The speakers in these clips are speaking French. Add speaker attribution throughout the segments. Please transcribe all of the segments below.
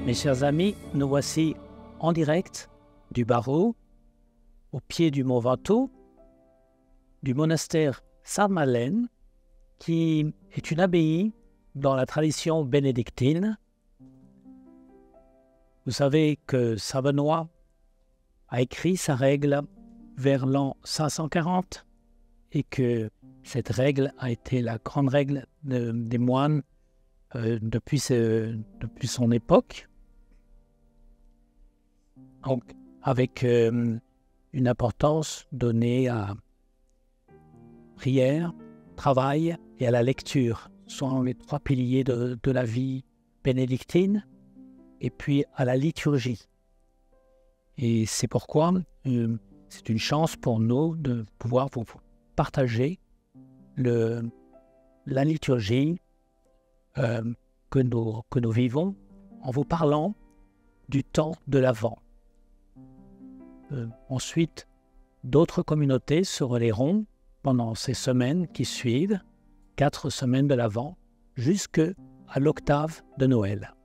Speaker 1: Mes chers amis, nous voici en direct du Barreau, au pied du Mont Ventoux, du monastère Sainte-Madeleine, qui est une abbaye dans la tradition bénédictine. Vous savez que Saint Benoît a écrit sa règle vers l'an 540 et que cette règle a été la grande règle des moines depuis son époque. Donc, avec une importance donnée à prière, travail et à la lecture, sont les trois piliers de la vie bénédictine, et puis à la liturgie. Et c'est pourquoi c'est une chance pour nous de pouvoir vous partager la liturgie que nous vivons en vous parlant du temps de l'Avent. Ensuite, d'autres communautés se relayeront pendant ces semaines qui suivent, 4 semaines de l'Avent, jusqu'à l'octave de Noël.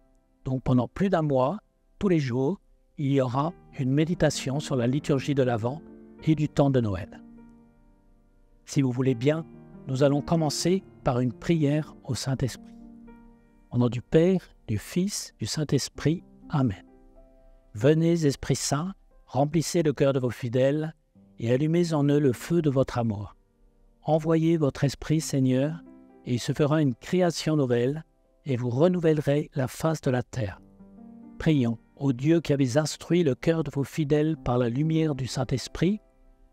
Speaker 1: Donc pendant plus d'un mois, tous les jours, il y aura une méditation sur la liturgie de l'Avent et du temps de Noël. Si vous voulez bien, nous allons commencer par une prière au Saint-Esprit. Au nom du Père, du Fils, du Saint-Esprit. Amen. Venez, Esprit Saint, remplissez le cœur de vos fidèles et allumez en eux le feu de votre amour. Envoyez votre Esprit, Seigneur, et il se fera une création nouvelle, et vous renouvellerez la face de la terre. Prions, ô Dieu qui avez instruit le cœur de vos fidèles par la lumière du Saint-Esprit,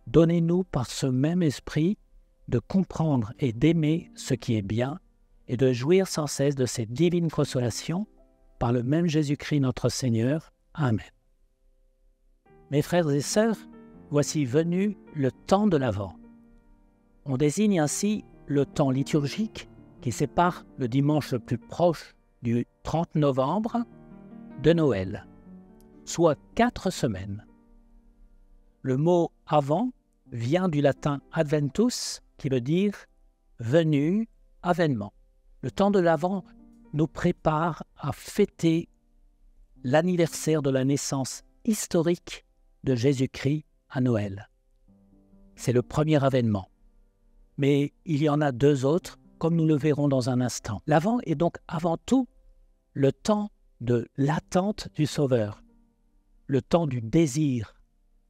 Speaker 1: donnez-nous par ce même Esprit de comprendre et d'aimer ce qui est bien, et de jouir sans cesse de ces divines consolations, par le même Jésus-Christ notre Seigneur. Amen. Mes frères et sœurs, voici venu le temps de l'Avent. On désigne ainsi le temps liturgique qui sépare le dimanche le plus proche du 30 novembre de Noël, soit 4 semaines. Le mot « avant » vient du latin « adventus » qui veut dire « venu, avènement ». Le temps de l'Avent nous prépare à fêter l'anniversaire de la naissance historique de Jésus-Christ à Noël. C'est le premier avènement. Mais il y en a 2 autres, comme nous le verrons dans un instant. L'Avent est donc avant tout le temps de l'attente du Sauveur, le temps du désir,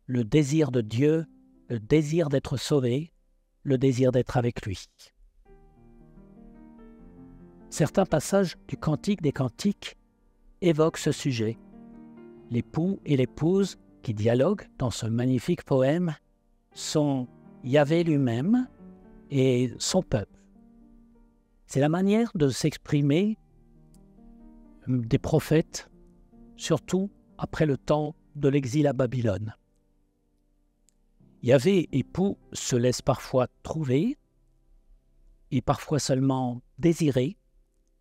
Speaker 1: le désir de Dieu, le désir d'être sauvé, le désir d'être avec lui. Certains passages du Cantique des Cantiques évoquent ce sujet. L'époux et l'épouse qui dialoguent dans ce magnifique poème sont Yahvé lui-même et son peuple. C'est la manière de s'exprimer des prophètes, surtout après le temps de l'exil à Babylone. Yahvé, époux, se laisse parfois trouver et parfois seulement désirer,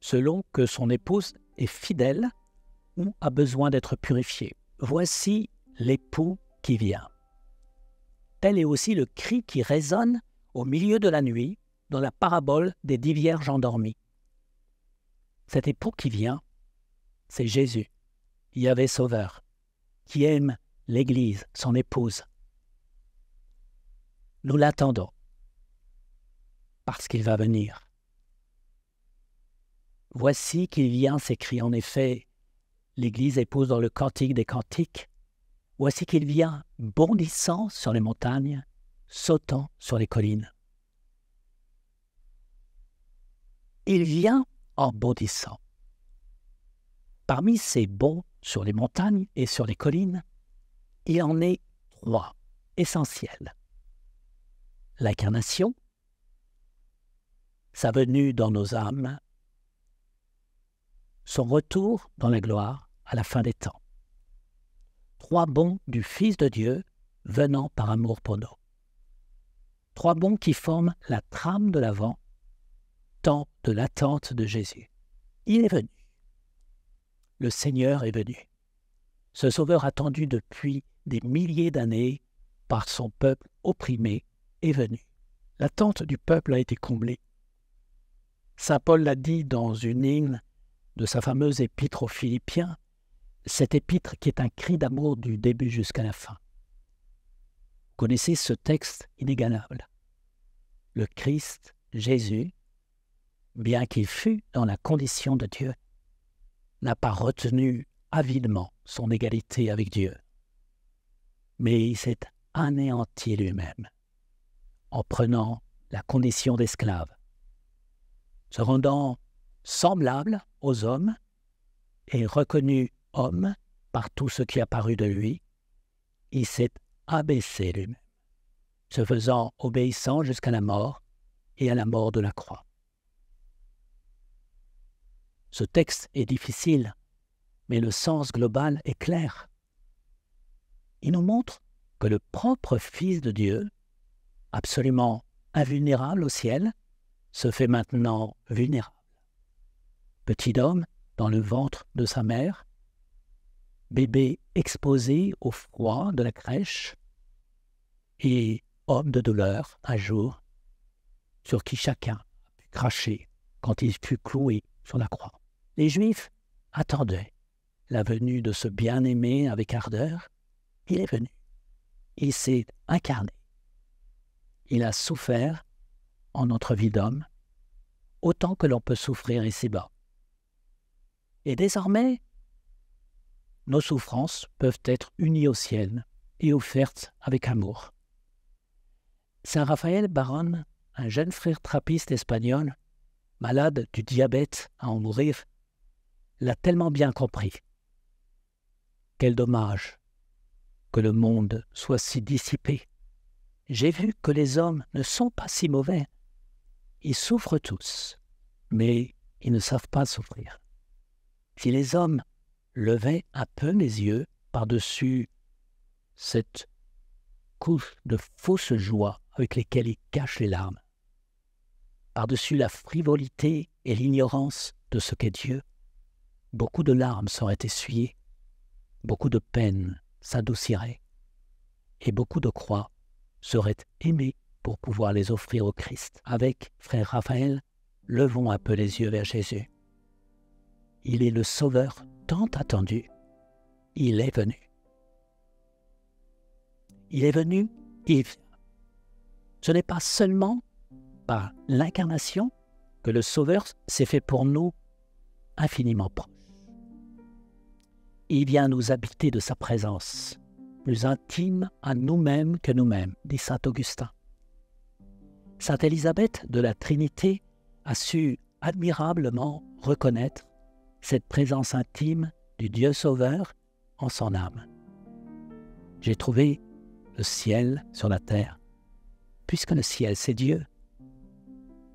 Speaker 1: selon que son épouse est fidèle ou a besoin d'être purifiée. Voici l'époux qui vient. Tel est aussi le cri qui résonne au milieu de la nuit dans la parabole des 10 vierges endormies. Cet époux qui vient, c'est Jésus, Yahvé Sauveur, qui aime l'Église, son épouse. Nous l'attendons, parce qu'il va venir. Voici qu'il vient, s'écrie en effet l'Église épouse dans le Cantique des Cantiques. Voici qu'il vient bondissant sur les montagnes, sautant sur les collines. Il vient en bondissant. Parmi ces bonds sur les montagnes et sur les collines, il en est 3 essentiels. L'incarnation, sa venue dans nos âmes, son retour dans la gloire à la fin des temps. 3 bonds du Fils de Dieu venant par amour pour nous. 3 bonds qui forment la trame de l'Avent, temps de l'attente de Jésus. Il est venu. Le Seigneur est venu. Ce Sauveur attendu depuis des milliers d'années par son peuple opprimé est venu. L'attente du peuple a été comblée. Saint Paul l'a dit dans une hymne de sa fameuse épître aux Philippiens, cet épître qui est un cri d'amour du début jusqu'à la fin. Vous connaissez ce texte inégalable. Le Christ, Jésus, bien qu'il fût dans la condition de Dieu, n'a pas retenu avidement son égalité avec Dieu, mais il s'est anéanti lui-même en prenant la condition d'esclave, se rendant semblable aux hommes et reconnu homme par tout ce qui a paru de lui, il s'est abaissé lui-même, se faisant obéissant jusqu'à la mort et à la mort de la croix. Ce texte est difficile, mais le sens global est clair. Il nous montre que le propre Fils de Dieu, absolument invulnérable au ciel, se fait maintenant vulnérable. Petit homme dans le ventre de sa mère, bébé exposé au froid de la crèche, et homme de douleur un jour, sur qui chacun a pu cracher quand il fut cloué sur la croix. Les Juifs attendaient la venue de ce bien-aimé avec ardeur. Il est venu. Il s'est incarné. Il a souffert en notre vie d'homme, autant que l'on peut souffrir ici-bas. Et désormais, nos souffrances peuvent être unies au ciel et offertes avec amour. Saint Raphaël Barón, un jeune frère trappiste espagnol, malade du diabète à en mourir, l'a tellement bien compris. Quel dommage que le monde soit si dissipé. J'ai vu que les hommes ne sont pas si mauvais. Ils souffrent tous, mais ils ne savent pas souffrir. Si les hommes levaient un peu les yeux par-dessus cette couche de fausse joie avec lesquelles ils cachent les larmes, par-dessus la frivolité et l'ignorance de ce qu'est Dieu, beaucoup de larmes seraient essuyées, beaucoup de peines s'adouciraient, et beaucoup de croix seraient aimées pour pouvoir les offrir au Christ. Avec frère Raphaël, levons un peu les yeux vers Jésus. Il est le Sauveur tant attendu. Il est venu. Il est venu, il vient. Ce n'est pas seulement par l'incarnation que le Sauveur s'est fait pour nous infiniment proche. Il vient nous habiter de sa présence, plus intime à nous-mêmes que nous-mêmes, dit saint Augustin. Sainte Élisabeth de la Trinité a su admirablement reconnaître cette présence intime du Dieu Sauveur en son âme. J'ai trouvé le ciel sur la terre, puisque le ciel c'est Dieu,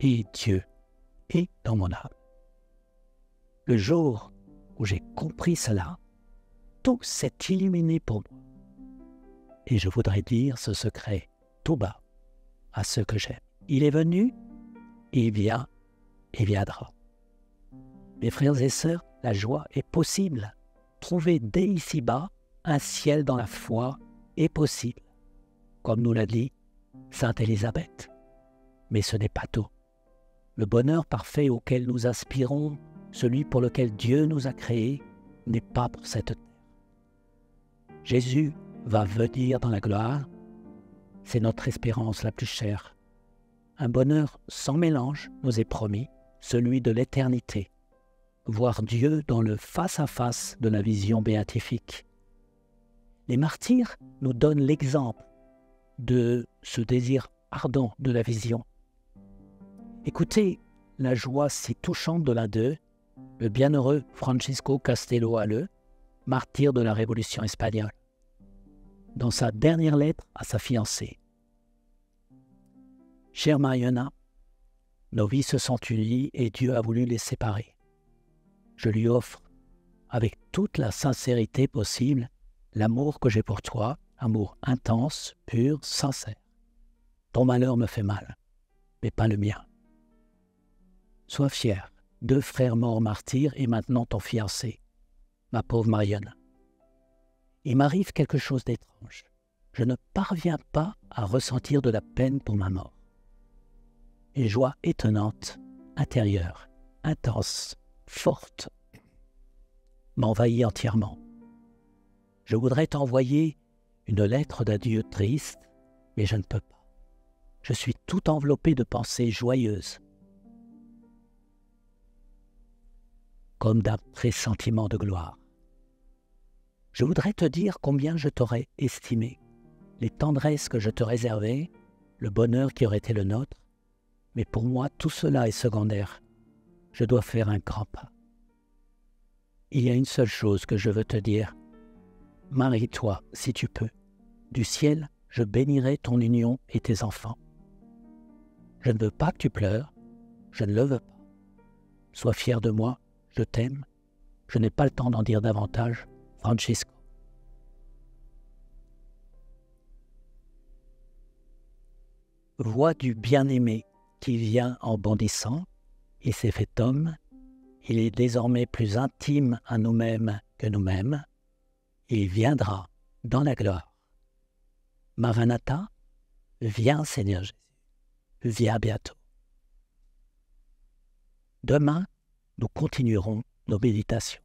Speaker 1: et Dieu est dans mon âme. Le jour où j'ai compris cela, tout s'est illuminé pour moi. Et je voudrais dire ce secret tout bas à ceux que j'aime. Il est venu, il vient et viendra. Mes frères et sœurs, la joie est possible. Trouver dès ici-bas un ciel dans la foi est possible, comme nous l'a dit sainte Élisabeth. Mais ce n'est pas tout. Le bonheur parfait auquel nous aspirons, celui pour lequel Dieu nous a créés, n'est pas pour cette terre. Jésus va venir dans la gloire, c'est notre espérance la plus chère. Un bonheur sans mélange nous est promis, celui de l'éternité. Voir Dieu dans le face-à-face de la vision béatifique. Les martyrs nous donnent l'exemple de ce désir ardent de la vision. Écoutez la joie si touchante de l'un d'eux, le bienheureux Francisco Castelló Aleu, martyr de la Révolution espagnole, dans sa dernière lettre à sa fiancée. « Chère Mariona, nos vies se sont unies et Dieu a voulu les séparer. Je lui offre, avec toute la sincérité possible, l'amour que j'ai pour toi, amour intense, pur, sincère. Ton malheur me fait mal, mais pas le mien. Sois fière, 2 frères morts martyrs et maintenant ton fiancé, ma pauvre Mariona. Il m'arrive quelque chose d'étrange. Je ne parviens pas à ressentir de la peine pour ma mort. Une joie étonnante, intérieure, intense, forte, m'envahit entièrement. Je voudrais t'envoyer une lettre d'adieu triste, mais je ne peux pas. Je suis tout enveloppé de pensées joyeuses, comme d'un pressentiment de gloire. Je voudrais te dire combien je t'aurais estimé, les tendresses que je te réservais, le bonheur qui aurait été le nôtre, mais pour moi tout cela est secondaire. Je dois faire un grand pas. Il y a une seule chose que je veux te dire. Marie-toi, si tu peux. Du ciel, je bénirai ton union et tes enfants. Je ne veux pas que tu pleures, je ne le veux pas. Sois fier de moi, je t'aime. Je n'ai pas le temps d'en dire davantage. Francisco. Voix du bien-aimé qui vient en bondissant, il s'est fait homme, il est désormais plus intime à nous-mêmes que nous-mêmes, il viendra dans la gloire. Maranatha, viens Seigneur Jésus, viens bientôt. Demain, nous continuerons nos méditations.